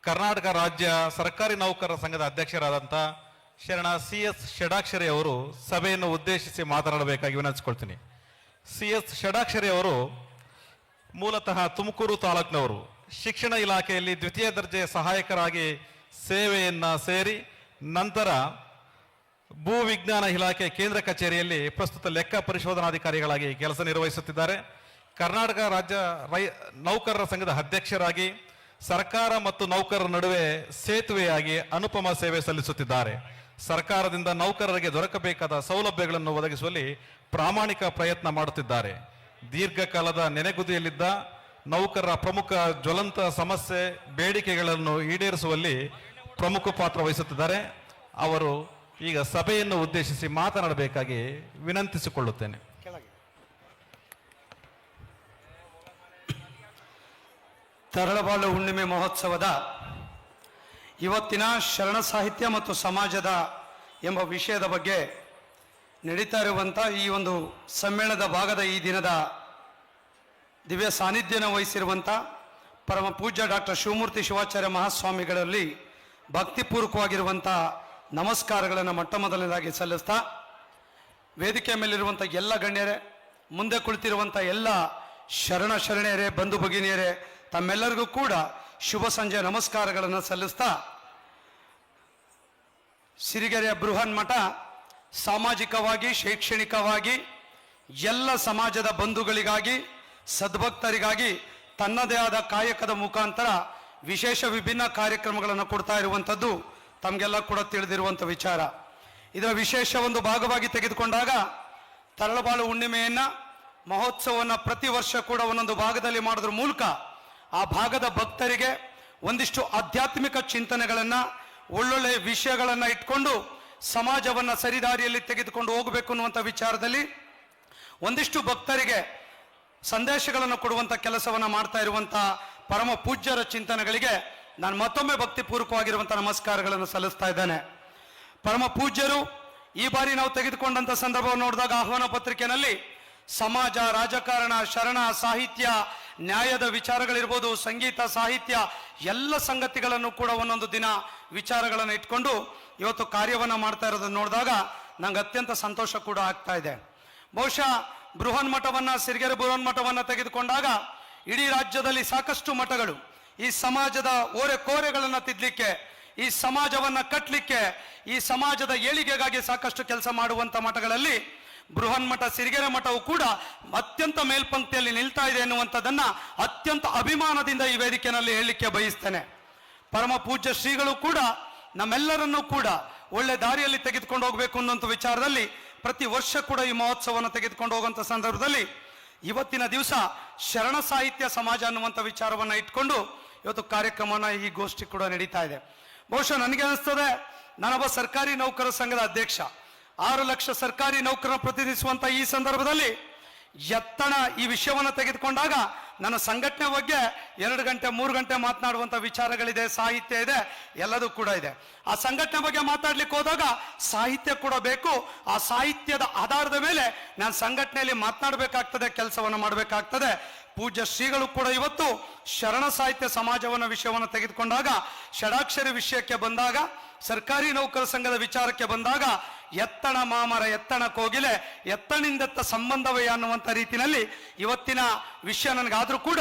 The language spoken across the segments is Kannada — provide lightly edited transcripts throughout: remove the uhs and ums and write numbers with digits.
ಕರ್ನಾಟಕ ರಾಜ್ಯ ಸರ್ಕಾರಿ ನೌಕರರ ಸಂಘದ ಅಧ್ಯಕ್ಷರಾದಂಥ ಶರಣ CS ಷಡಾಕ್ಷರಿ ಅವರು ಸಭೆಯನ್ನು ಉದ್ದೇಶಿಸಿ ಮಾತನಾಡಬೇಕಾಗಿ ವಿನಂತಿಸಿಕೊಳ್ತೀನಿ. CS ಷಡಾಕ್ಷರಿ ಅವರು ಮೂಲತಃ ತುಮಕೂರು ತಾಲೂಕಿನವರು. ಶಿಕ್ಷಣ ಇಲಾಖೆಯಲ್ಲಿ ದ್ವಿತೀಯ ದರ್ಜೆ ಸಹಾಯಕರಾಗಿ ಸೇವೆಯನ್ನು ಸೇರಿ ನಂತರ ಭೂ ವಿಜ್ಞಾನ ಇಲಾಖೆ ಕೇಂದ್ರ ಕಚೇರಿಯಲ್ಲಿ ಪ್ರಸ್ತುತ ಲೆಕ್ಕ ಪರಿಶೋಧನಾಧಿಕಾರಿಗಳಾಗಿ ಕೆಲಸ ನಿರ್ವಹಿಸುತ್ತಿದ್ದಾರೆ. ಕರ್ನಾಟಕ ರಾಜ್ಯ ನೌಕರರ ಸಂಘದ ಅಧ್ಯಕ್ಷರಾಗಿ ಸರ್ಕಾರ ಮತ್ತು ನೌಕರರ ನಡುವೆ ಸೇತುವೆಯಾಗಿ ಅನುಪಮ ಸೇವೆ ಸಲ್ಲಿಸುತ್ತಿದ್ದಾರೆ. ಸರ್ಕಾರದಿಂದ ನೌಕರರಿಗೆ ದೊರಕಬೇಕಾದ ಸೌಲಭ್ಯಗಳನ್ನು ಒದಗಿಸುವಲ್ಲಿ ಪ್ರಾಮಾಣಿಕ ಪ್ರಯತ್ನ ಮಾಡುತ್ತಿದ್ದಾರೆ. ದೀರ್ಘಕಾಲದ ನೆನೆಗುದಿಯಲ್ಲಿದ್ದ ನೌಕರರ ಪ್ರಮುಖ ಜ್ವಲಂತ ಸಮಸ್ಯೆ ಬೇಡಿಕೆಗಳನ್ನು ಈಡೇರಿಸುವಲ್ಲಿ ಪ್ರಮುಖ ಪಾತ್ರ ವಹಿಸುತ್ತಿದ್ದಾರೆ. ಅವರು ಈಗ ಸಭೆಯನ್ನು ಉದ್ದೇಶಿಸಿ ಮಾತನಾಡಬೇಕಾಗಿ ವಿನಂತಿಸಿಕೊಳ್ಳುತ್ತೇನೆ. ತರಳಬಾಳು ಹುಣ್ಣಿಮೆ ಮಹೋತ್ಸವದ ಇವತ್ತಿನ ಶರಣ ಸಾಹಿತ್ಯ ಮತ್ತು ಸಮಾಜದ ಎಂಬ ವಿಷಯದ ಬಗ್ಗೆ ನಡೀತಾ ಇರುವಂಥ ಈ ಒಂದು ಸಮ್ಮೇಳನದ ಭಾಗದ ಈ ದಿನದ ದಿವ್ಯ ಸಾನ್ನಿಧ್ಯನ ವಹಿಸಿರುವಂಥ ಪರಮ ಪೂಜ್ಯ ಡಾಕ್ಟರ್ ಶಿವಮೂರ್ತಿ ಶಿವಾಚಾರ್ಯ ಮಹಾಸ್ವಾಮಿಗಳಲ್ಲಿ ಭಕ್ತಿಪೂರ್ವಕವಾಗಿರುವಂಥ ನಮಸ್ಕಾರಗಳನ್ನು ಮೊಟ್ಟ ಮೊದಲನೇದಾಗಿ ಸಲ್ಲಿಸ್ತಾ, ವೇದಿಕೆ ಮೇಲಿರುವಂಥ ಎಲ್ಲ ಗಣ್ಯರೇ, ಮುಂದೆ ಕುಳಿತಿರುವಂಥ ಎಲ್ಲ ಶರಣೆಯರೇ, ಬಂಧು ಭಗಿನಿಯರೇ, ತಮ್ಮೆಲ್ಲರಿಗೂ ಕೂಡ ಶುಭ ಸಂಜೆ ನಮಸ್ಕಾರಗಳನ್ನು ಸಲ್ಲಿಸ್ತಾ, ಸಿರಿಗೆರೆಯ ಬೃಹನ್ ಮಠ ಸಾಮಾಜಿಕವಾಗಿ ಶೈಕ್ಷಣಿಕವಾಗಿ ಎಲ್ಲ ಸಮಾಜದ ಬಂಧುಗಳಿಗಾಗಿ ಸದ್ಭಕ್ತರಿಗಾಗಿ ತನ್ನದೇ ಆದ ಕಾಯಕದ ಮುಖಾಂತರ ವಿಶೇಷ ವಿಭಿನ್ನ ಕಾರ್ಯಕ್ರಮಗಳನ್ನು ಕೊಡ್ತಾ ಇರುವಂಥದ್ದು ತಮಗೆಲ್ಲ ಕೂಡ ತಿಳಿದಿರುವಂಥ ವಿಚಾರ. ಇದರ ವಿಶೇಷ ಒಂದು ಭಾಗವಾಗಿ ತೆಗೆದುಕೊಂಡಾಗ ತರಳಬಾಳು ಹುಣ್ಣಿಮೆಯನ್ನು ಮಹೋತ್ಸವವನ್ನು ಪ್ರತಿ ವರ್ಷ ಕೂಡ ಒಂದೊಂದು ಭಾಗದಲ್ಲಿ ಮಾಡೋದ್ರ ಮೂಲಕ ಆ ಭಾಗದ ಭಕ್ತರಿಗೆ ಒಂದಿಷ್ಟು ಆಧ್ಯಾತ್ಮಿಕ ಚಿಂತನೆಗಳನ್ನು, ಒಳ್ಳೊಳ್ಳೆ ವಿಷಯಗಳನ್ನು ಇಟ್ಕೊಂಡು ಸಮಾಜವನ್ನು ಸರಿದಾರಿಯಲ್ಲಿ ತೆಗೆದುಕೊಂಡು ಹೋಗಬೇಕು ಅನ್ನುವಂಥ ವಿಚಾರದಲ್ಲಿ ಒಂದಿಷ್ಟು ಭಕ್ತರಿಗೆ ಸಂದೇಶಗಳನ್ನು ಕೊಡುವಂಥ ಕೆಲಸವನ್ನು ಮಾಡ್ತಾ ಇರುವಂಥ ಪರಮ ಪೂಜ್ಯರ ಚಿಂತನೆಗಳಿಗೆ ನಾನು ಮತ್ತೊಮ್ಮೆ ಭಕ್ತಿಪೂರ್ವಕವಾಗಿರುವಂಥ ನಮಸ್ಕಾರಗಳನ್ನು ಸಲ್ಲಿಸ್ತಾ ಇದ್ದೇನೆ. ಪರಮ ಪೂಜ್ಯರು ಈ ಬಾರಿ ನಾವು ತೆಗೆದುಕೊಂಡಂಥ ಸಂದರ್ಭವನ್ನು ನೋಡಿದಾಗ ಆಹ್ವಾನ ಪತ್ರಿಕೆಯಲ್ಲಿ ಸಮಾಜ, ರಾಜಕಾರಣ, ಶರಣ, ಸಾಹಿತ್ಯ, ನ್ಯಾಯದ ವಿಚಾರಗಳಿರ್ಬೋದು, ಸಂಗೀತ, ಸಾಹಿತ್ಯ ಎಲ್ಲ ಸಂಗತಿಗಳನ್ನು ಕೂಡ ಒಂದೊಂದು ದಿನ ವಿಚಾರಗಳನ್ನು ಇಟ್ಕೊಂಡು ಇವತ್ತು ಕಾರ್ಯವನ್ನು ಮಾಡ್ತಾ ಇರೋದನ್ನು ನೋಡಿದಾಗ ನಂಗೆ ಅತ್ಯಂತ ಸಂತೋಷ ಕೂಡ ಆಗ್ತಾ ಇದೆ. ಬಹುಶಃ ಬೃಹನ್ ಮಠವನ್ನು, ಸಿರಿಗೆರೆ ಬೃಹನ್ ಮಠವನ್ನು ತೆಗೆದುಕೊಂಡಾಗ ಇಡೀ ರಾಜ್ಯದಲ್ಲಿ ಸಾಕಷ್ಟು ಮಠಗಳು ಈ ಸಮಾಜದ ಓರೆ ಕೋರೆಗಳನ್ನು ತಿದ್ದಲಿಕ್ಕೆ, ಈ ಸಮಾಜವನ್ನು ಕಟ್ಟಲಿಕ್ಕೆ, ಈ ಸಮಾಜದ ಏಳಿಗೆಗಾಗಿ ಸಾಕಷ್ಟು ಕೆಲಸ ಮಾಡುವಂಥ ಮಠಗಳಲ್ಲಿ ಬೃಹನ್ ಮಠ, ಸಿರಿಗೆರೆ ಮಠವು ಕೂಡ ಅತ್ಯಂತ ಮೇಲ್ಪಂಕ್ತಿಯಲ್ಲಿ ನಿಲ್ತಾ ಇದೆ ಎನ್ನುವಂಥದ್ದನ್ನು ಅತ್ಯಂತ ಅಭಿಮಾನದಿಂದ ಈ ವೇದಿಕೆಯಲ್ಲಿ ಹೇಳಲಿಕ್ಕೆ ಬಯಸ್ತೇನೆ. ಪರಮ ಪೂಜ್ಯ ಶ್ರೀಗಳು ಕೂಡ ನಮ್ಮೆಲ್ಲರನ್ನೂ ಕೂಡ ಒಳ್ಳೆ ದಾರಿಯಲ್ಲಿ ತೆಗೆದುಕೊಂಡು ಹೋಗಬೇಕು ಅನ್ನುವಂಥ ವಿಚಾರದಲ್ಲಿ ಪ್ರತಿ ವರ್ಷ ಕೂಡ ಈ ಮಹೋತ್ಸವವನ್ನು ತೆಗೆದುಕೊಂಡು ಹೋಗುವಂಥ ಸಂದರ್ಭದಲ್ಲಿ ಇವತ್ತಿನ ದಿವಸ ಶರಣ ಸಾಹಿತ್ಯ ಸಮಾಜ ಅನ್ನುವಂಥ ವಿಚಾರವನ್ನು ಇಟ್ಕೊಂಡು ಇವತ್ತು ಕಾರ್ಯಕ್ರಮನ ಈ ಗೋಷ್ಠಿ ಕೂಡ ನಡೀತಾ ಇದೆ. ಬಹುಶಃ ನನಗೆ ಅನಿಸ್ತದೆ, ನಾನೊಬ್ಬ ಸರ್ಕಾರಿ ನೌಕರರ ಸಂಘದ ಅಧ್ಯಕ್ಷ, 6 ಲಕ್ಷ ಸರ್ಕಾರಿ ನೌಕರರನ್ನು ಪ್ರತಿನಿಧಿಸುವಂಥ ಈ ಸಂದರ್ಭದಲ್ಲಿ ಎತ್ತಣ ಈ ವಿಷಯವನ್ನು ತೆಗೆದುಕೊಂಡಾಗ ನನ್ನ ಸಂಘಟನೆ ಬಗ್ಗೆ 2 ಗಂಟೆ 3 ಗಂಟೆ ಮಾತನಾಡುವಂಥ ವಿಚಾರಗಳಿದೆ, ಸಾಹಿತ್ಯ ಇದೆ, ಎಲ್ಲದೂ ಕೂಡ ಇದೆ. ಆ ಸಂಘಟನೆ ಬಗ್ಗೆ ಮಾತಾಡ್ಲಿಕ್ಕೆ ಹೋದಾಗ ಸಾಹಿತ್ಯ ಕೂಡ ಬೇಕು. ಆ ಸಾಹಿತ್ಯದ ಆಧಾರದ ಮೇಲೆ ನಾನು ಸಂಘಟನೆಯಲ್ಲಿ ಮಾತನಾಡಬೇಕಾಗ್ತದೆ, ಕೆಲಸವನ್ನು ಮಾಡಬೇಕಾಗ್ತದೆ. ಪೂಜ್ಯ ಶ್ರೀಗಳು ಕೂಡ ಇವತ್ತು ಶರಣ ಸಾಹಿತ್ಯ ಸಮಾಜವನ್ನ ವಿಷಯವನ್ನು ತೆಗೆದುಕೊಂಡಾಗ, ಷಡಾಕ್ಷರಿ ವಿಷಯಕ್ಕೆ ಬಂದಾಗ, ಸರ್ಕಾರಿ ನೌಕರ ಸಂಘದ ವಿಚಾರಕ್ಕೆ ಬಂದಾಗ ಎತ್ತಣ ಮಾಮರ ಎತ್ತಣ ಕೋಗಿಲೆ ಎತ್ತಣಿಂದೆತ್ತ ಸಂಬಂಧವೇ ಅನ್ನುವಂಥ ರೀತಿಯಲ್ಲಿ ಇವತ್ತಿನ ವಿಷಯ ನನಗಾದ್ರೂ ಕೂಡ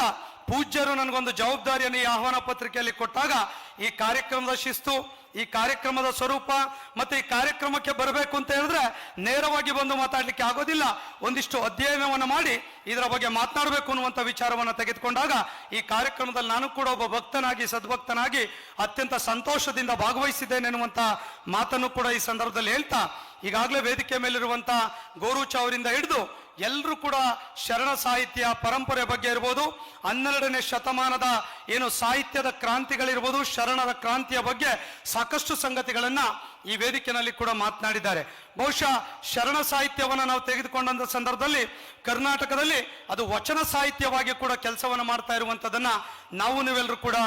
ಪೂಜ್ಯರು ನನಗೊಂದು ಜವಾಬ್ದಾರಿಯನ್ನು ಈ ಆಹ್ವಾನ ಪತ್ರಿಕೆಯಲ್ಲಿ ಕೊಟ್ಟಾಗ ಈ ಕಾರ್ಯಕ್ರಮದ ಶಿಸ್ತು, ಈ ಕಾರ್ಯಕ್ರಮದ ಸ್ವರೂಪ ಮತ್ತೆ ಈ ಕಾರ್ಯಕ್ರಮಕ್ಕೆ ಬರಬೇಕು ಅಂತ ಹೇಳಿದ್ರೆ ನೇರವಾಗಿ ಬಂದು ಮಾತಾಡಲಿಕ್ಕೆ ಆಗೋದಿಲ್ಲ. ಒಂದಿಷ್ಟು ಅಧ್ಯಯನವನ್ನು ಮಾಡಿ ಇದರ ಬಗ್ಗೆ ಮಾತನಾಡಬೇಕು ಅನ್ನುವಂಥ ವಿಚಾರವನ್ನು ತೆಗೆದುಕೊಂಡಾಗ ಈ ಕಾರ್ಯಕ್ರಮದಲ್ಲಿ ನಾನು ಕೂಡ ಒಬ್ಬ ಭಕ್ತನಾಗಿ, ಸದ್ಭಕ್ತನಾಗಿ ಅತ್ಯಂತ ಸಂತೋಷದಿಂದ ಭಾಗವಹಿಸಿದ್ದೇನೆ ಎನ್ನುವಂಥ ಮಾತನ್ನು ಕೂಡ ಈ ಸಂದರ್ಭದಲ್ಲಿ ಹೇಳ್ತಾ, ಈಗಾಗಲೇ ವೇದಿಕೆ ಮೇಲಿರುವಂಥ ಗೋರುಚ ಅವರಿಂದ ಹಿಡಿದು ಎಲ್ಲರೂ ಕೂಡ ಶರಣ ಸಾಹಿತ್ಯ ಪರಂಪರೆ ಬಗ್ಗೆ ಇರ್ಬೋದು, 12ನೇ ಶತಮಾನದ ಏನು ಸಾಹಿತ್ಯದ ಕ್ರಾಂತಿಗಳಿರ್ಬೋದು, ಶರಣರ ಕ್ರಾಂತಿಯ ಬಗ್ಗೆ ಸಾಕಷ್ಟು ಸಂಗತಿಗಳನ್ನು ಈ ವೇದಿಕೆಯಲ್ಲಿ ಕೂಡ ಮಾತನಾಡಿದ್ದಾರೆ. ಬಹುಶಃ ಶರಣ ಸಾಹಿತ್ಯವನ್ನು ನಾವು ತೆಗೆದುಕೊಂಡಂಥ ಸಂದರ್ಭದಲ್ಲಿ ಕರ್ನಾಟಕದಲ್ಲಿ ಅದು ವಚನ ಸಾಹಿತ್ಯವಾಗಿ ಕೂಡ ಕೆಲಸವನ್ನು ಮಾಡ್ತಾ ಇರುವಂಥದ್ದನ್ನು ನಾವು ನೀವೆಲ್ಲರೂ ಕೂಡ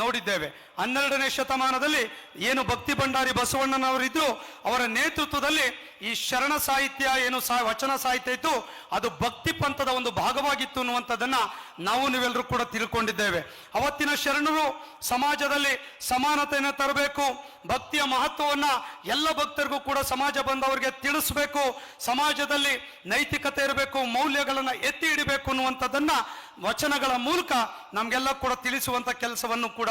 ನೋಡಿದ್ದೇವೆ. 12ನೇ ಶತಮಾನದಲ್ಲಿ ಏನು ಭಕ್ತಿ ಭಂಡಾರಿ ಬಸವಣ್ಣನವರಿದ್ರು, ಅವರ ನೇತೃತ್ವದಲ್ಲಿ ಈ ಶರಣ ಸಾಹಿತ್ಯ ಏನು ವಚನ ಸಾಹಿತ್ಯ ಇತ್ತು, ಅದು ಭಕ್ತಿ ಪಂಥದ ಒಂದು ಭಾಗವಾಗಿತ್ತು ಅನ್ನುವಂಥದ್ದನ್ನ ನಾವು ನೀವೆಲ್ಲರೂ ಕೂಡ ತಿಳ್ಕೊಂಡಿದ್ದೇವೆ. ಅವತ್ತಿನ ಶರಣರು ಸಮಾಜದಲ್ಲಿ ಸಮಾನತೆಯನ್ನು ತರಬೇಕು, ಭಕ್ತಿಯ ಮಹತ್ವವನ್ನ ಎಲ್ಲ ಭಕ್ತರಿಗೂ ಕೂಡ ಸಮಾಜ ಬಂದವರಿಗೆ ತಿಳಿಸಬೇಕು, ಸಮಾಜದಲ್ಲಿ ನೈತಿಕತೆ ಇರಬೇಕು, ಮೌಲ್ಯಗಳನ್ನ ಎತ್ತಿ ಹಿಡಿಬೇಕು ಅನ್ನುವಂಥದ್ದನ್ನ ವಚನಗಳ ಮೂಲಕ ನಮ್ಗೆಲ್ಲ ಕೂಡ ತಿಳಿಸುವಂತ ಕೆಲಸವನ್ನು ಕೂಡ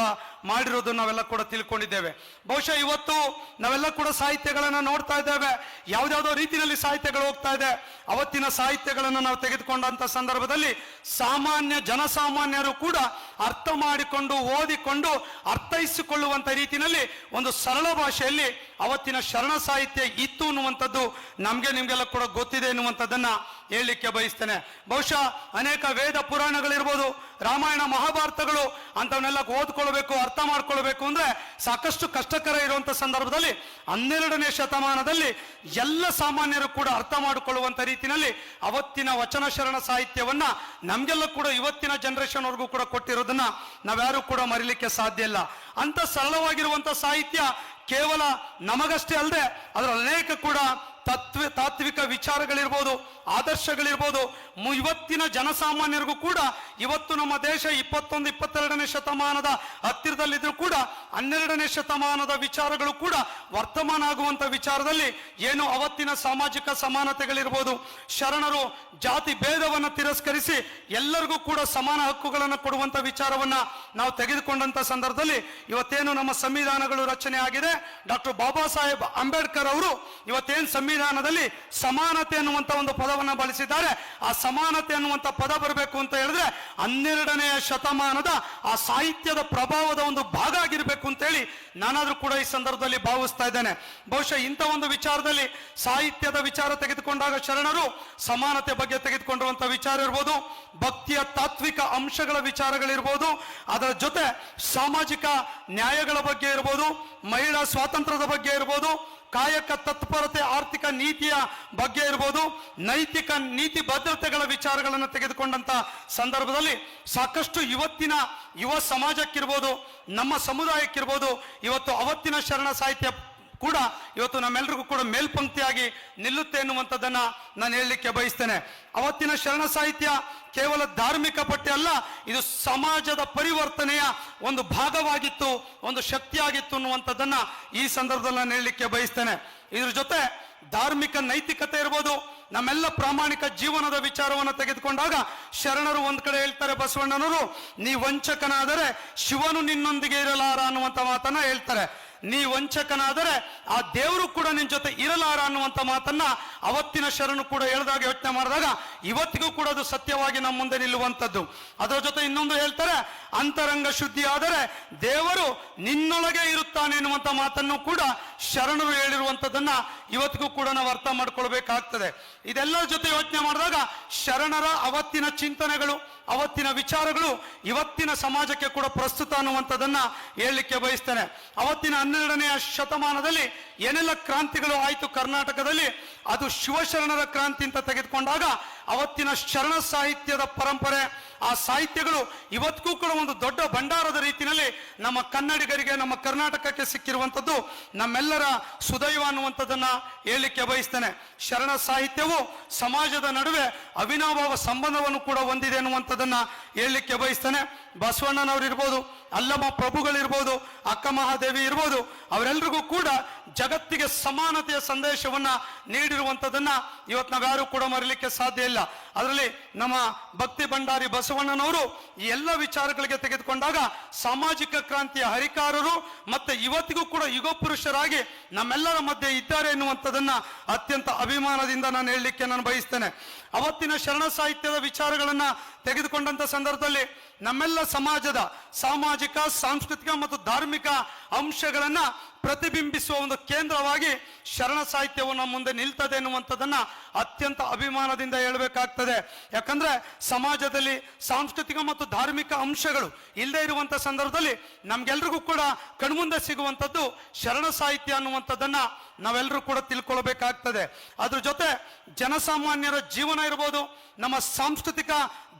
ಮಾಡಿರೋದು ನಾವೆಲ್ಲ ಕೂಡ ತಿಳ್ಕೊಂಡಿದ್ದೇವೆ. ಬಹುಶಃ ಇವತ್ತು ನಾವೆಲ್ಲ ಕೂಡ ಸಾಹಿತ್ಯಗಳನ್ನ ನೋಡ್ತಾ ಇದ್ದೇವೆ, ಯಾವ್ದಾವುದೋ ರೀತಿಯಲ್ಲಿ ಸಾಹಿತ್ಯಗಳು ಹೋಗ್ತಾ ಇದೆ. ಅವತ್ತಿನ ಸಾಹಿತ್ಯಗಳನ್ನು ನಾವು ತೆಗೆದುಕೊಂಡಂತ ಸಂದರ್ಭದಲ್ಲಿ ಸಾಮಾನ್ಯ ಜನಸಾಮಾನ್ಯರು ಕೂಡ ಅರ್ಥ ಮಾಡಿಕೊಂಡು ಓದಿಕೊಂಡು ಅರ್ಥೈಸಿಕೊಳ್ಳುವಂತ ರೀತಿಯಲ್ಲಿ ಒಂದು ಸರಳ ಭಾಷೆಯಲ್ಲಿ ಅವತ್ತಿನ ಶರಣ ಸಾಹಿತ್ಯ ಇತ್ತು ಅನ್ನುವಂಥದ್ದು ನಮ್ಗೆ ನಿಮ್ಗೆಲ್ಲ ಕೂಡ ಗೊತ್ತಿದೆ ಎನ್ನುವಂಥದ್ದನ್ನ ಹೇಳಲಿಕ್ಕೆ ಬಯಸ್ತೇನೆ. ಬಹುಶಃ ಅನೇಕ ವೇದ ಪುರಾಣಗಳಿರ್ಬೋದು, ರಾಮಾಯಣ ಮಹಾಭಾರತಗಳು ಅಂತವನ್ನೆಲ್ಲ ಓದ್ಕೊಳ್ಬೇಕು, ಅರ್ಥ ಮಾಡ್ಕೊಳ್ಬೇಕು ಅಂದ್ರೆ ಸಾಕಷ್ಟು ಕಷ್ಟಕರ ಇರುವಂತ ಸಂದರ್ಭದಲ್ಲಿ 12ನೇ ಶತಮಾನದಲ್ಲಿ ಎಲ್ಲ ಸಾಮಾನ್ಯರು ಕೂಡ ಅರ್ಥ ಮಾಡಿಕೊಳ್ಳುವಂತ ರೀತಿಯಲ್ಲಿ ಅವತ್ತಿನ ವಚನ ಶರಣ ಸಾಹಿತ್ಯವನ್ನ ನಮ್ಗೆಲ್ಲ ಕೂಡ ಇವತ್ತಿನ ಜನರೇಷನ್ ವರ್ಗೂ ಕೂಡ ಕೊಟ್ಟಿರೋದನ್ನ ನಾವ್ಯಾರು ಕೂಡ ಮರಿಲಿಕ್ಕೆ ಸಾಧ್ಯ ಇಲ್ಲ. ಅಂತ ಸರಳವಾಗಿರುವಂತ ಸಾಹಿತ್ಯ ಕೇವಲ ನಮಗಷ್ಟೇ ಅಲ್ಲದೆ ಅದರ ಅನೇಕ ಕೂಡ ತಾತ್ವಿಕ ವಿಚಾರಗಳಿರ್ಬೋದು, ಆದರ್ಶಗಳಿರ್ಬೋದು, ಇವತ್ತಿನ ಜನಸಾಮಾನ್ಯರಿಗೂ ಕೂಡ ಇವತ್ತು ನಮ್ಮ ದೇಶ 21, 22ನೇ ಶತಮಾನದ ಹತ್ತಿರದಲ್ಲಿದ್ರು ಕೂಡ 12ನೇ ಶತಮಾನದ ವಿಚಾರಗಳು ಕೂಡ ವರ್ತಮಾನ ಆಗುವಂತ ವಿಚಾರದಲ್ಲಿ ಏನು ಅವತ್ತಿನ ಸಾಮಾಜಿಕ ಸಮಾನತೆಗಳಿರ್ಬೋದು, ಶರಣರು ಜಾತಿ ಭೇದವನ್ನು ತಿರಸ್ಕರಿಸಿ ಎಲ್ಲರಿಗೂ ಕೂಡ ಸಮಾನ ಹಕ್ಕುಗಳನ್ನು ಕೊಡುವಂತ ವಿಚಾರವನ್ನ ನಾವು ತೆಗೆದುಕೊಂಡಂತ ಸಂದರ್ಭದಲ್ಲಿ ಇವತ್ತೇನು ನಮ್ಮ ಸಂವಿಧಾನಗಳು ರಚನೆ ಆಗಿದೆ, ಡಾಕ್ಟರ್ ಬಾಬಾ ಸಾಹೇಬ್ ಅಂಬೇಡ್ಕರ್ ಅವರು ಇವತ್ತೇನು ಸಂವಿಧಾನದಲ್ಲಿ ಸಮಾನತೆ ಅನ್ನುವಂತ ಒಂದು ಪದವನ್ನ ಬಳಸಿದ್ದಾರೆ. ಆ ಸಮಾನತೆ ಅನ್ನುವಂತ ಪದ ಬರಬೇಕು ಅಂತ ಹೇಳಿದ್ರೆ 12ನೇ ಶತಮಾನದ ಆ ಸಾಹಿತ್ಯದ ಪ್ರಭಾವದ ಒಂದು ಭಾಗ ಆಗಿರ್ಬೇಕು ಅಂತ ಹೇಳಿ ನಾನಾದ್ರೂ ಕೂಡ ಈ ಸಂದರ್ಭದಲ್ಲಿ ಭಾವಿಸ್ತಾ ಇದ್ದೇನೆ. ಬಹುಶಃ ಇಂಥ ಒಂದು ವಿಚಾರದಲ್ಲಿ ಸಾಹಿತ್ಯದ ವಿಚಾರ ತೆಗೆದುಕೊಂಡಾಗ ಶರಣರು ಸಮಾನತೆ ಬಗ್ಗೆ ತೆಗೆದುಕೊಂಡಿರುವಂತ ವಿಚಾರ ಇರ್ಬೋದು, ಭಕ್ತಿಯ ತಾತ್ವಿಕ ಅಂಶಗಳ ವಿಚಾರಗಳಿರ್ಬೋದು, ಅದರ ಜೊತೆ ಸಾಮಾಜಿಕ ನ್ಯಾಯಗಳ ಬಗ್ಗೆ ಇರ್ಬೋದು, ಮಹಿಳಾ ಸ್ವಾತಂತ್ರ್ಯದ ಬಗ್ಗೆ ಇರ್ಬೋದು, ಕಾಯಕ ತತ್ಪರತೆ, ಆರ್ಥಿಕ ನೀತಿಯ ಬಗ್ಗೆ ಇರ್ಬೋದು, ನೈತಿಕ ನೀತಿ ಭದ್ರತೆಗಳ ವಿಚಾರಗಳನ್ನು ತೆಗೆದುಕೊಂಡಂತ ಸಂದರ್ಭದಲ್ಲಿ ಸಾಕಷ್ಟು ಇವತ್ತಿನ ಯುವ ಸಮಾಜಕ್ಕಿರ್ಬೋದು, ನಮ್ಮ ಸಮುದಾಯಕ್ಕಿರ್ಬೋದು, ಇವತ್ತು ಅವತ್ತಿನ ಶರಣ ಸಾಹಿತ್ಯ ಕೂಡ ಇವತ್ತು ನಮ್ಮೆಲ್ಲರಿಗೂ ಕೂಡ ಮೇಲ್ಪಂಕ್ತಿಯಾಗಿ ನಿಲ್ಲುತ್ತೆ ಎನ್ನುವಂಥದ್ದನ್ನ ನಾನು ಹೇಳಲಿಕ್ಕೆ ಬಯಸ್ತೇನೆ. ಅವತ್ತಿನ ಶರಣ ಸಾಹಿತ್ಯ ಕೇವಲ ಧಾರ್ಮಿಕ ಪಠ್ಯ ಅಲ್ಲ, ಇದು ಸಮಾಜದ ಪರಿವರ್ತನೆಯ ಒಂದು ಭಾಗವಾಗಿತ್ತು, ಒಂದು ಶಕ್ತಿಯಾಗಿತ್ತು ಅನ್ನುವಂಥದ್ದನ್ನ ಈ ಸಂದರ್ಭದಲ್ಲಿ ನಾನು ಹೇಳಲಿಕ್ಕೆ ಬಯಸ್ತೇನೆ. ಇದ್ರ ಜೊತೆ ಧಾರ್ಮಿಕ ನೈತಿಕತೆ ಇರ್ಬೋದು, ನಮ್ಮೆಲ್ಲ ಪ್ರಾಮಾಣಿಕ ಜೀವನದ ವಿಚಾರವನ್ನು ತೆಗೆದುಕೊಂಡಾಗ ಶರಣರು ಒಂದ್ ಕಡೆ ಹೇಳ್ತಾರೆ, ಬಸವಣ್ಣನವರು, ನೀ ವಂಚಕನಾದರೆ ಶಿವನು ನಿನ್ನೊಂದಿಗೆ ಇರಲಾರ ಅನ್ನುವಂಥ ಮಾತನ್ನ ಹೇಳ್ತಾರೆ. ನೀ ವಂಚಕನಾದರೆ ಆ ದೇವರು ಕೂಡ ನಿನ್ ಜೊತೆ ಇರಲಾರ ಅನ್ನುವಂಥ ಮಾತನ್ನ ಅವತ್ತಿನ ಶರಣು ಕೂಡ ಹೇಳಿದಾಗ ಯೋಚನೆ ಮಾಡಿದಾಗ ಇವತ್ತಿಗೂ ಕೂಡ ಅದು ಸತ್ಯವಾಗಿ ನಮ್ಮ ಮುಂದೆ ನಿಲ್ಲುವಂಥದ್ದು. ಅದರ ಜೊತೆ ಇನ್ನೊಂದು ಹೇಳ್ತಾರೆ, ಅಂತರಂಗ ಶುದ್ಧಿ ಆದರೆ ದೇವರು ನಿನ್ನೊಳಗೆ ಇರುತ್ತಾನೆ ಎನ್ನುವಂಥ ಮಾತನ್ನು ಕೂಡ ಶರಣರು ಹೇಳಿರುವಂಥದ್ದನ್ನ ಇವತ್ತಿಗೂ ಕೂಡ ನಾವು ಅರ್ಥ ಮಾಡ್ಕೊಳ್ಬೇಕಾಗ್ತದೆ. ಇದೆಲ್ಲರ ಜೊತೆ ಯೋಚನೆ ಮಾಡಿದಾಗ ಶರಣರ ಅವತ್ತಿನ ಚಿಂತನೆಗಳು, ಅವತ್ತಿನ ವಿಚಾರಗಳು ಇವತ್ತಿನ ಸಮಾಜಕ್ಕೆ ಕೂಡ ಪ್ರಸ್ತುತ ಅನ್ನುವಂಥದ್ದನ್ನ ಹೇಳಲಿಕ್ಕೆ ಬಯಸ್ತೇನೆ. ಅವತ್ತಿನ 12ನೇ ಶತಮಾನದಲ್ಲಿ ಏನೆಲ್ಲ ಕ್ರಾಂತಿಗಳು ಆಯಿತು ಕರ್ನಾಟಕದಲ್ಲಿ, ಅದು ಶಿವಶರಣರ ಕ್ರಾಂತಿ ಅಂತ ತೆಗೆದುಕೊಂಡಾಗ ಅವತ್ತಿನ ಶರಣ ಸಾಹಿತ್ಯದ ಪರಂಪರೆ, ಆ ಸಾಹಿತ್ಯಗಳು ಇವತ್ತಿಗೂ ಕೂಡ ಒಂದು ದೊಡ್ಡ ಭಂಡಾರದ ರೀತಿಯಲ್ಲಿ ನಮ್ಮ ಕನ್ನಡಿಗರಿಗೆ, ನಮ್ಮ ಕರ್ನಾಟಕಕ್ಕೆ ಸಿಕ್ಕಿರುವಂಥದ್ದು ನಮ್ಮೆಲ್ಲರ ಸುದೈವ ಅನ್ನುವಂಥದ್ದನ್ನ ಹೇಳಲಿಕ್ಕೆ ಬಯಸ್ತೇನೆ. ಶರಣ ಸಾಹಿತ್ಯವು ಸಮಾಜದ ನಡುವೆ ಅವಿನಾಭಾವ ಸಂಬಂಧವನ್ನು ಕೂಡ ಹೊಂದಿದೆ ಅನ್ನುವಂಥದ್ದನ್ನ ಹೇಳಲಿಕ್ಕೆ ಬಯಸ್ತೇನೆ. ಬಸವಣ್ಣನವರು ಇರ್ಬೋದು, ಅಲ್ಲಮ ಪ್ರಭುಗಳಿರ್ಬೋದು, ಅಕ್ಕ ಮಹಾದೇವಿ ಇರ್ಬೋದು, ಅವರೆಲ್ಲರಿಗೂ ಕೂಡ ಜಗತ್ತಿಗೆ ಸಮಾನತೆಯ ಸಂದೇಶವನ್ನ ನೀಡಿರುವಂಥದ್ದನ್ನ ಇವತ್ತು ನಾವ್ಯಾರು ಕೂಡ ಮರೀಲಿಕ್ಕೆ ಸಾಧ್ಯ ಇಲ್ಲ. ಅದರಲ್ಲಿ ನಮ್ಮ ಭಕ್ತಿ ಭಂಡಾರಿ ಬಸವಣ್ಣನವರು ಈ ಎಲ್ಲ ವಿಚಾರಗಳಿಗೆ ತೆಗೆದುಕೊಂಡಾಗ ಸಾಮಾಜಿಕ ಕ್ರಾಂತಿಯ ಹರಿಕಾರರು ಮತ್ತೆ ಇವತ್ತಿಗೂ ಕೂಡ ಯುಗ ಪುರುಷರಾಗಿ ನಮ್ಮೆಲ್ಲರ ಮಧ್ಯೆ ಇದ್ದಾರೆ ಎನ್ನುವಂಥದ್ದನ್ನ ಅತ್ಯಂತ ಅಭಿಮಾನದಿಂದ ನಾನು ಹೇಳಲಿಕ್ಕೆ ನಾನು ಬಯಸ್ತೇನೆ. ಅವತ್ತಿನ ಶರಣ ಸಾಹಿತ್ಯದ ವಿಚಾರಗಳನ್ನ ತೆಗೆದುಕೊಂಡಂತ ಸಂದರ್ಭದಲ್ಲಿ ನಮ್ಮೆಲ್ಲ ಸಮಾಜದ ಸಾಮಾಜಿಕ, ಸಾಂಸ್ಕೃತಿಕ ಮತ್ತು ಧಾರ್ಮಿಕ ಅಂಶಗಳನ್ನ ಪ್ರತಿಬಿಂಬಿಸುವ ಒಂದು ಕೇಂದ್ರವಾಗಿ ಶರಣ ಸಾಹಿತ್ಯವು ನಮ್ಮ ಮುಂದೆ ನಿಲ್ತದೆ ಎನ್ನುವಂಥದ್ದನ್ನ ಅತ್ಯಂತ ಅಭಿಮಾನದಿಂದ ಹೇಳಬೇಕಾಗ್ತದೆ. ಯಾಕಂದ್ರೆ ಸಮಾಜದಲ್ಲಿ ಸಾಂಸ್ಕೃತಿಕ ಮತ್ತು ಧಾರ್ಮಿಕ ಅಂಶಗಳು ಇಲ್ಲದೆ ಇರುವಂತ ಸಂದರ್ಭದಲ್ಲಿ ನಮ್ಗೆಲ್ರಿಗೂ ಕೂಡ ಕಣ್ಮುಂದೆ ಸಿಗುವಂಥದ್ದು ಶರಣ ಸಾಹಿತ್ಯ ಅನ್ನುವಂಥದ್ದನ್ನ ನಾವೆಲ್ಲರೂ ಕೂಡ ತಿಳ್ಕೊಳ್ಬೇಕಾಗ್ತದೆ. ಅದ್ರ ಜೊತೆ ಜನಸಾಮಾನ್ಯರ ಜೀವನ ಇರ್ಬೋದು, ನಮ್ಮ ಸಾಂಸ್ಕೃತಿಕ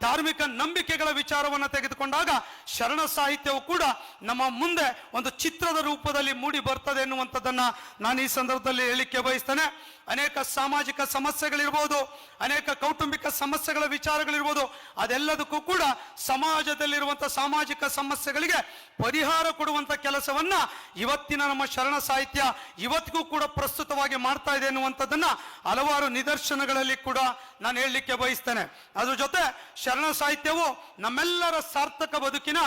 ಧಾರ್ಮಿಕ ನಂಬಿಕೆಗಳ ವಿಚಾರವನ್ನು ತೆಗೆದುಕೊಂಡಾಗ ಶರಣ ಸಾಹಿತ್ಯವು ಕೂಡ ನಮ್ಮ ಮುಂದೆ ಒಂದು ಚಿತ್ರದ ರೂಪದಲ್ಲಿ ಮೂಡಿ ಬರ್ತದೆ ಎನ್ನುವಂಥದ್ದನ್ನ ನಾನು ಈ ಸಂದರ್ಭದಲ್ಲಿ ಹೇಳಿಕೆ ಬಯಸ್ತೇನೆ. ಅನೇಕ ಸಾಮಾಜಿಕ ಸಮಸ್ಯೆಗಳಿರ್ಬೋದು, ಅನೇಕ ಕೌಟುಂಬಿಕ ಸಮಸ್ಯೆಗಳ ವಿಚಾರಗಳಿರ್ಬೋದು, ಅದೆಲ್ಲದಕ್ಕೂ ಕೂಡ ಸಮಾಜದಲ್ಲಿರುವಂತಹ ಸಾಮಾಜಿಕ ಸಮಸ್ಯೆಗಳಿಗೆ ಪರಿಹಾರ ಕೊಡುವಂತ ಕೆಲಸವನ್ನ ಇವತ್ತಿನ ನಮ್ಮ ಶರಣ ಸಾಹಿತ್ಯ ಇವತ್ತಿಗೂ ಕೂಡ ಪ್ರಸ್ತುತವಾಗಿ ಮಾಡ್ತಾ ಇದೆ ಎನ್ನುವಂಥದ್ದನ್ನ ಹಲವಾರು ನಿದರ್ಶನಗಳಲ್ಲಿ ಕೂಡ ನಾನು ಹೇಳಲಿಕ್ಕೆ ಬಯಸ್ತೇನೆ. ಅದ್ರ ಜೊತೆ ಶರಣ ಸಾಹಿತ್ಯವು ನಮ್ಮೆಲ್ಲರ ಸಾರ್ಥಕ ಬದುಕಿನ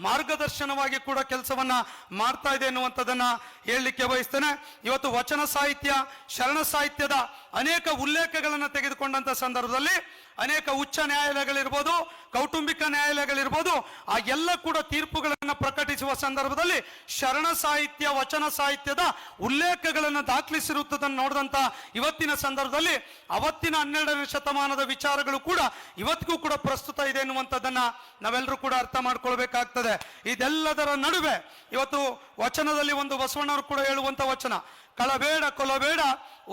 ಮಾರ್ಗದರ್ಶನವಾಗಿ ಕೂಡ ಕೆಲಸವನ್ನ ಮಾಡ್ತಾ ಇದೆ ಎನ್ನುವಂಥದ್ದನ್ನ ಹೇಳಲಿಕ್ಕೆ ಬಯಸ್ತೇನೆ. ಇವತ್ತು ವಚನ ಸಾಹಿತ್ಯ, ಶರಣ ಸಾಹಿತ್ಯದ ಅನೇಕ ಉಲ್ಲೇಖಗಳನ್ನು ತೆಗೆದುಕೊಂಡಂತ ಸಂದರ್ಭದಲ್ಲಿ ಅನೇಕ ಉಚ್ಚ ನ್ಯಾಯಾಲಯಗಳಿರ್ಬೋದು, ಕೌಟುಂಬಿಕ ನ್ಯಾಯಾಲಯಗಳಿರ್ಬೋದು, ಆ ಎಲ್ಲ ಕೂಡ ತೀರ್ಪುಗಳನ್ನು ಪ್ರಕಟಿಸುವ ಸಂದರ್ಭದಲ್ಲಿ ಶರಣ ಸಾಹಿತ್ಯ, ವಚನ ಸಾಹಿತ್ಯದ ಉಲ್ಲೇಖಗಳನ್ನು ದಾಖಲಿಸಿರುವುದನ್ನು ನೋಡಿದಂತ ಇವತ್ತಿನ ಸಂದರ್ಭದಲ್ಲಿ ಅವತ್ತಿನ 12ನೇ ಶತಮಾನದ ವಿಚಾರಗಳು ಕೂಡ ಇವತ್ತಿಗೂ ಕೂಡ ಪ್ರಸ್ತುತ ಇದೆ ಎನ್ನುವಂಥದ್ದನ್ನ ನಾವೆಲ್ಲರೂ ಕೂಡ ಅರ್ಥ ಮಾಡ್ಕೊಳ್ಬೇಕಾಗ್ತದೆ. ಇದೆಲ್ಲದರ ನಡುವೆ ಇವತ್ತು ವಚನದಲ್ಲಿ ಒಂದು ಬಸವಣ್ಣವರು ಕೂಡ ಹೇಳುವಂತ ವಚನ, ಕಳಬೇಡ ಕೊಲಬೇಡ,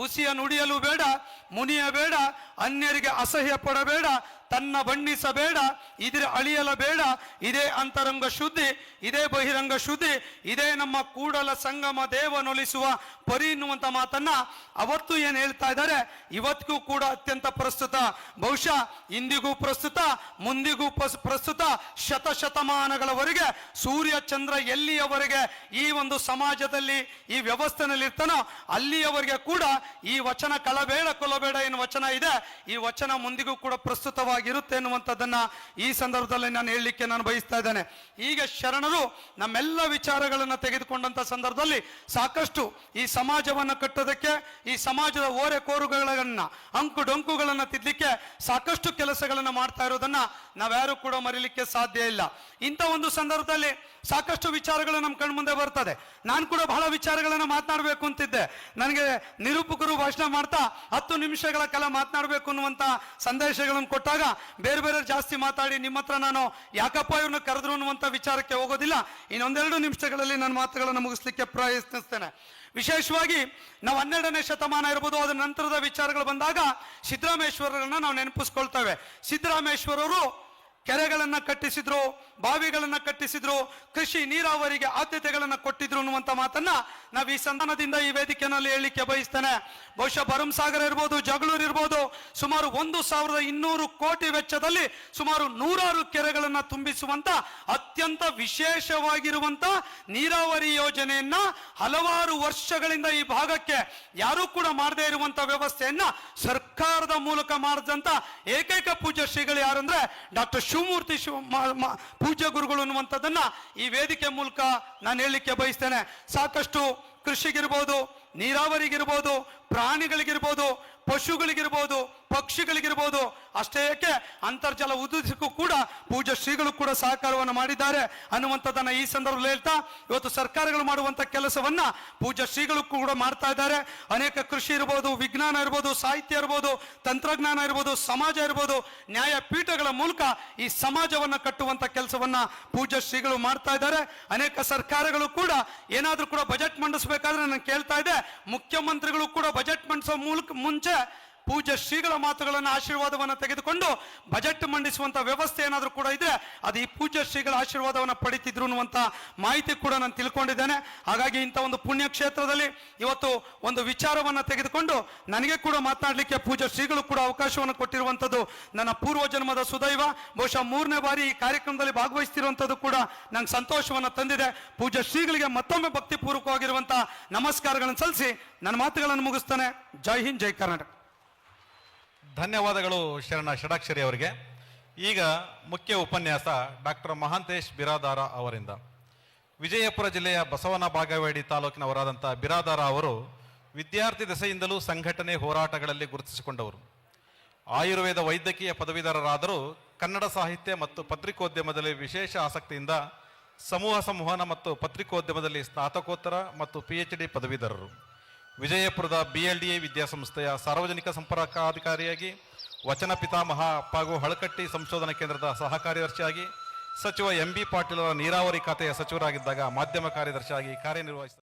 ಉಸಿಯ ನುಡಿಯಲು ಬೇಡ, ಮುನಿಯ ಬೇಡ, ಅನ್ಯರಿಗೆ ಅಸಹ್ಯ ಪಡಬೇಡ, ತನ್ನ ಬಣ್ಣಿಸಬೇಡ, ಇದ್ರೆ ಅಳಿಯಲ ಬೇಡ, ಇದೇ ಅಂತರಂಗ ಶುದ್ಧಿ, ಇದೇ ಬಹಿರಂಗ ಶುದ್ಧಿ, ಇದೇ ನಮ್ಮ ಕೂಡಲ ಸಂಗಮ ದೇವನೊಲಿಸುವ ಪರಿ ಎನ್ನುವಂತ ಮಾತನ್ನ ಅವತ್ತು ಏನ್ ಹೇಳ್ತಾ ಇದ್ದಾರೆ ಇವತ್ತಿಗೂ ಕೂಡ ಅತ್ಯಂತ ಪ್ರಸ್ತುತ. ಬಹುಶಃ ಇಂದಿಗೂ ಪ್ರಸ್ತುತ, ಮುಂದಿಗೂ ಪ್ರಸ್ತುತ, ಶತಶತಮಾನಗಳವರೆಗೆ ಸೂರ್ಯ ಚಂದ್ರ ಎಲ್ಲಿಯವರೆಗೆ ಈ ಒಂದು ಸಮಾಜದಲ್ಲಿ ಈ ವ್ಯವಸ್ಥೆನಲ್ಲಿ ಇರ್ತಾನೋ ಅಲ್ಲಿಯವರೆಗೆ ಕೂಡ ಈ ವಚನ ಕಳಬೇಡ ಕೊಲಬೇಡ ಏನು ವಚನ ಇದೆ, ಈ ವಚನ ಮುಂದಿಗೂ ಕೂಡ ಪ್ರಸ್ತುತವಾಗಿರುತ್ತೆ ಎನ್ನುವಂಥದ್ದನ್ನ ಈ ಸಂದರ್ಭದಲ್ಲಿ ನಾನು ಹೇಳಲಿಕ್ಕೆ ನಾನು ಬಯಸ್ತಾ ಇದ್ದೇನೆ. ಈಗ ಶರಣರು ನಮ್ಮೆಲ್ಲ ವಿಚಾರಗಳನ್ನು ತೆಗೆದುಕೊಂಡಂತ ಸಂದರ್ಭದಲ್ಲಿ ಸಾಕಷ್ಟು ಈ ಸಮಾಜವನ್ನು ಕಟ್ಟೋದಕ್ಕೆ, ಈ ಸಮಾಜದ ಓರೆ ಕೋರುಗಳನ್ನ, ಅಂಕು ಡೊಂಕುಗಳನ್ನು ತಿದ್ದಲಿಕ್ಕೆ ಸಾಕಷ್ಟು ಕೆಲಸಗಳನ್ನು ಮಾಡ್ತಾ ಇರೋದನ್ನ ನಾವ್ಯಾರು ಕೂಡ ಮರೀಲಿಕ್ಕೆ ಸಾಧ್ಯ ಇಲ್ಲ. ಇಂಥ ಒಂದು ಸಂದರ್ಭದಲ್ಲಿ ಸಾಕಷ್ಟು ವಿಚಾರಗಳು ನಮ್ಮ ಕಣ್ಮುಂದೆ ಬರ್ತದೆ. ನಾನು ಕೂಡ ಬಹಳ ವಿಚಾರಗಳನ್ನು ಮಾತನಾಡಬೇಕು ಅಂತಿದ್ದೆ. ನನಗೆ ನಿರೂಪಕರು ಭಾಷಣ ಮಾಡ್ತಾ 10 ನಿಮಿಷಗಳ ಕಾಲ ಮಾತನಾಡಬೇಕು ಅನ್ನುವಂತ ಸಂದೇಶಗಳನ್ನು ಕೊಟ್ಟಾಗ ಬೇರೆ ಬೇರೆ ಜಾಸ್ತಿ ಮಾತಾಡಿ ನಿಮ್ಮ ಹತ್ರ ನಾನು ಯಾಕಪ್ಪ ಇವ್ರನ್ನ ಕರೆದ್ರು ಅನ್ನುವಂತ ವಿಚಾರಕ್ಕೆ ಹೋಗೋದಿಲ್ಲ. ಇನ್ನೊಂದೆರಡು ನಿಮಿಷಗಳಲ್ಲಿ ನನ್ನ ಮಾತುಗಳನ್ನು ಮುಗಿಸ್ಲಿಕ್ಕೆ ಪ್ರಯತ್ನಿಸ್ತೇನೆ. ವಿಶೇಷವಾಗಿ ನಾವು 12ನೇ ಶತಮಾನ ಇರ್ಬೋದು, ಅದರ ನಂತರದ ವಿಚಾರಗಳು ಬಂದಾಗ ಸಿದ್ದರಾಮೇಶ್ವರರನ್ನ ನಾವು ನೆನಪಿಸ್ಕೊಳ್ತೇವೆ. ಸಿದ್ದರಾಮೇಶ್ವರರು ಕೆರೆಗಳನ್ನ ಕಟ್ಟಿಸಿದ್ರು, ಬಾವಿಗಳನ್ನ ಕಟ್ಟಿಸಿದ್ರು, ಕೃಷಿ ನೀರಾವರಿಗೆ ಆದ್ಯತೆಗಳನ್ನ ಕೊಟ್ಟಿದ್ರು ಅನ್ನುವಂತ ಮಾತನ್ನ ನಾವು ಈ ಸಂಧಾನದಿಂದ ಈ ವೇದಿಕೆಯಲ್ಲಿ ಹೇಳಲಿಕ್ಕೆ ಬಯಸ್ತೇನೆ. ಬಹುಶಃ ಭರಮಸಾಗರ ಇರ್ಬೋದು, ಜಗಳೂರು ಇರ್ಬೋದು, ಸುಮಾರು 1200 ಕೋಟಿ ವೆಚ್ಚದಲ್ಲಿ ಸುಮಾರು 100 ಕೆರೆಗಳನ್ನ ತುಂಬಿಸುವಂತ ಅತ್ಯಂತ ವಿಶೇಷವಾಗಿರುವಂತ ನೀರಾವರಿ ಯೋಜನೆಯನ್ನ ಹಲವಾರು ವರ್ಷಗಳಿಂದ ಈ ಭಾಗಕ್ಕೆ ಯಾರೂ ಕೂಡ ಮಾಡದೇ ಇರುವಂತ ವ್ಯವಸ್ಥೆಯನ್ನ ಸರ್ಕಾರದ ಮೂಲಕ ಮಾಡಿದಂತ ಏಕೈಕ ಪೂಜ್ಯ ಶ್ರೀಗಳು ಯಾರಂದ್ರೆ ಡಾಕ್ಟರ್ ಶಿವಮೂರ್ತಿ ಪೂಜ್ಯ ಗುರುಗಳು ಅನ್ನುವಂಥದ್ದನ್ನ ಈ ವೇದಿಕೆ ಮೂಲಕ ನಾನು ಹೇಳಲಿಕ್ಕೆ ಬಯಸ್ತೇನೆ. ಸಾಕಷ್ಟು ಕೃಷಿಗಿರ್ಬೋದು, ನೀರಾವರಿಗಿರ್ಬೋದು, ಪ್ರಾಣಿಗಳಿಗಿರ್ಬೋದು, ಪಶುಗಳಿಗಿರ್ಬೋದು, ಪಕ್ಷಿಗಳಿಗಿರ್ಬೋದು, ಅಷ್ಟೇ ಏಕೆ ಅಂತರ್ಜಲ ಉದ್ದಿಸಕ್ಕೂ ಕೂಡ ಪೂಜ್ಯ ಶ್ರೀಗಳು ಕೂಡ ಸಹಕಾರವನ್ನು ಮಾಡಿದ್ದಾರೆ ಅನ್ನುವಂಥದ್ದನ್ನ ಈ ಸಂದರ್ಭದಲ್ಲಿ ಹೇಳ್ತಾ, ಇವತ್ತು ಸರ್ಕಾರಗಳು ಮಾಡುವಂತ ಕೆಲಸವನ್ನ ಪೂಜ್ಯ ಶ್ರೀಗಳು ಕೂಡ ಮಾಡ್ತಾ ಇದ್ದಾರೆ. ಅನೇಕ ಕೃಷಿ ಇರ್ಬೋದು, ವಿಜ್ಞಾನ ಇರ್ಬೋದು, ಸಾಹಿತ್ಯ ಇರ್ಬೋದು, ತಂತ್ರಜ್ಞಾನ ಇರ್ಬೋದು, ಸಮಾಜ ಇರ್ಬೋದು, ನ್ಯಾಯಪೀಠಗಳ ಮೂಲಕ ಈ ಸಮಾಜವನ್ನ ಕಟ್ಟುವಂತ ಕೆಲಸವನ್ನ ಪೂಜ್ಯ ಶ್ರೀಗಳು ಮಾಡ್ತಾ ಇದ್ದಾರೆ. ಅನೇಕ ಸರ್ಕಾರಗಳು ಕೂಡ ಏನಾದ್ರೂ ಕೂಡ ಬಜೆಟ್ ಮಂಡಿಸಬೇಕಾದ್ರೆ ನಾನು ಕೇಳ್ತಾ ಇದ್ದೆ, ಮುಖ್ಯಮಂತ್ರಿಗಳು ಕೂಡ ಬಜೆಟ್ ಮಂಡಿಸೋ ಮುಂಚೆ ಪೂಜ್ಯ ಶ್ರೀಗಳ ಮಾತುಗಳನ್ನು, ಆಶೀರ್ವಾದವನ್ನು ತೆಗೆದುಕೊಂಡು ಬಜೆಟ್ ಮಂಡಿಸುವಂತ ವ್ಯವಸ್ಥೆ ಏನಾದರೂ ಕೂಡ ಇದ್ರೆ ಅದು ಈ ಪೂಜ್ಯ ಶ್ರೀಗಳ ಆಶೀರ್ವಾದವನ್ನು ಪಡಿತಿದ್ರು ಅನ್ನುವಂತ ಮಾಹಿತಿ ಕೂಡ ನಾನು ತಿಳ್ಕೊಂಡಿದ್ದೇನೆ. ಹಾಗಾಗಿ ಇಂಥ ಒಂದು ಪುಣ್ಯ ಕ್ಷೇತ್ರದಲ್ಲಿ ಇವತ್ತು ಒಂದು ವಿಚಾರವನ್ನ ತೆಗೆದುಕೊಂಡು ನನಗೆ ಕೂಡ ಮಾತನಾಡಲಿಕ್ಕೆ ಪೂಜ್ಯ ಶ್ರೀಗಳು ಕೂಡ ಅವಕಾಶವನ್ನು ಕೊಟ್ಟಿರುವಂತದ್ದು ನನ್ನ ಪೂರ್ವ ಜನ್ಮದ ಸುದೈವ. ಬಹುಶಃ 3ನೇ ಬಾರಿ ಈ ಕಾರ್ಯಕ್ರಮದಲ್ಲಿ ಭಾಗವಹಿಸ್ತಿರುವಂತದ್ದು ಕೂಡ ನಂಗೆ ಸಂತೋಷವನ್ನು ತಂದಿದೆ. ಪೂಜ್ಯ ಶ್ರೀಗಳಿಗೆ ಮತ್ತೊಮ್ಮೆ ಭಕ್ತಿಪೂರ್ವಕವಾಗಿರುವಂತಹ ನಮಸ್ಕಾರಗಳನ್ನು ಸಲ್ಲಿಸಿ ನನ್ನ ಮಾತುಗಳನ್ನು ಮುಗಿಸ್ತಾನೆ. ಜೈ ಹಿಂದ್, ಜೈ ಕರ್ನಾಟಕ. ಧನ್ಯವಾದಗಳು ಶರಣ ಷಡಾಕ್ಷರಿ ಅವರಿಗೆ. ಈಗ ಮುಖ್ಯ ಉಪನ್ಯಾಸ ಡಾಕ್ಟರ್ ಮಹಾಂತೇಶ್ ಬಿರಾದಾರ ಅವರಿಂದ. ವಿಜಯಪುರ ಜಿಲ್ಲೆಯ ಬಸವನ ಬಾಗೇವಾಡಿ ತಾಲೂಕಿನವರಾದಂಥ ಬಿರಾದಾರ ಅವರು ವಿದ್ಯಾರ್ಥಿ ದೆಸೆಯಿಂದಲೂ ಸಂಘಟನೆ ಹೋರಾಟಗಳಲ್ಲಿ ಗುರುತಿಸಿಕೊಂಡವರು. ಆಯುರ್ವೇದ ವೈದ್ಯಕೀಯ ಪದವೀಧರರಾದರೂ ಕನ್ನಡ ಸಾಹಿತ್ಯ ಮತ್ತು ಪತ್ರಿಕೋದ್ಯಮದಲ್ಲಿ ವಿಶೇಷ ಆಸಕ್ತಿಯಿಂದ ಸಮೂಹ ಸಂವಹನ ಮತ್ತು ಪತ್ರಿಕೋದ್ಯಮದಲ್ಲಿ ಸ್ನಾತಕೋತ್ತರ ಮತ್ತು PhD ಪದವೀಧರರು. ವಿಜಯಪುರದ BLDA ವಿದ್ಯಾಸಂಸ್ಥೆಯ ಸಾರ್ವಜನಿಕ ಸಂಪರ್ಕಾಧಿಕಾರಿಯಾಗಿ, ವಚನ ಪಿತಾಮಹ ಹಾಗೂ ಹಳಕಟ್ಟಿ ಸಂಶೋಧನಾ ಕೇಂದ್ರದ ಸಹ ಕಾರ್ಯದರ್ಶಿಯಾಗಿ, ಸಚಿವ MB ಪಾಟೀಲರ ನೀರಾವರಿ ಖಾತೆಯ ಸಚಿವರಾಗಿದ್ದಾಗ ಮಾಧ್ಯಮ ಕಾರ್ಯದರ್ಶಿಯಾಗಿ ಕಾರ್ಯನಿರ್ವಹಿಸಿದರು.